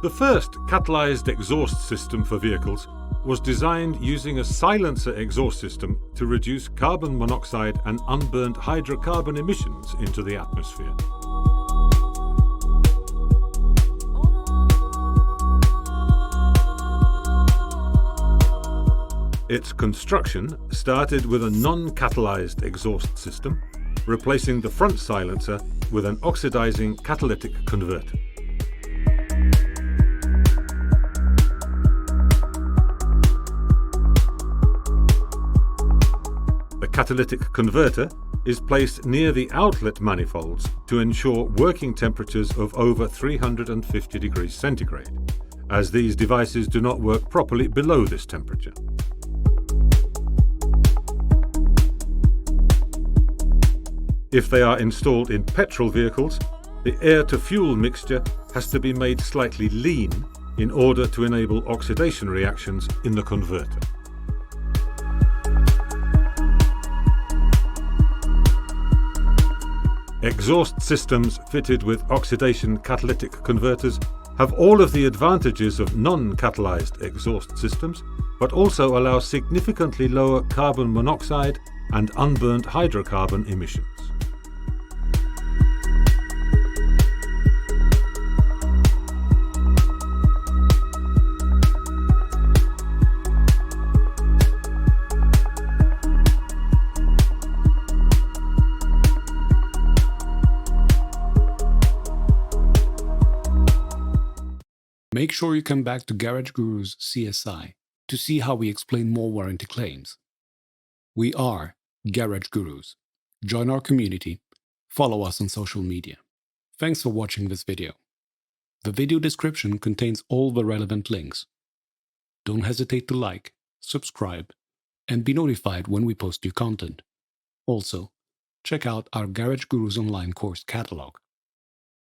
The first catalyzed exhaust system for vehicles was designed using a silencer exhaust system to reduce carbon monoxide and unburnt hydrocarbon emissions into the atmosphere. Its construction started with a non-catalyzed exhaust system, replacing the front silencer with an oxidizing catalytic converter. The catalytic converter is placed near the outlet manifolds to ensure working temperatures of over 350 degrees centigrade, as these devices do not work properly below this temperature. If they are installed in petrol vehicles, the air-to-fuel mixture has to be made slightly lean in order to enable oxidation reactions in the converter. Exhaust systems fitted with oxidation catalytic converters have all of the advantages of non-catalyzed exhaust systems, but also allow significantly lower carbon monoxide and unburnt hydrocarbon emissions. Make sure you come back to Garage Guru's CSI to see how we explain more warranty claims. We are Garage Gurus. Join our community. Follow us on social media. Thanks for watching this video. The video description contains all the relevant links. Don't hesitate to like, subscribe, and be notified when we post new content. Also, check out our Garage Gurus online course catalog.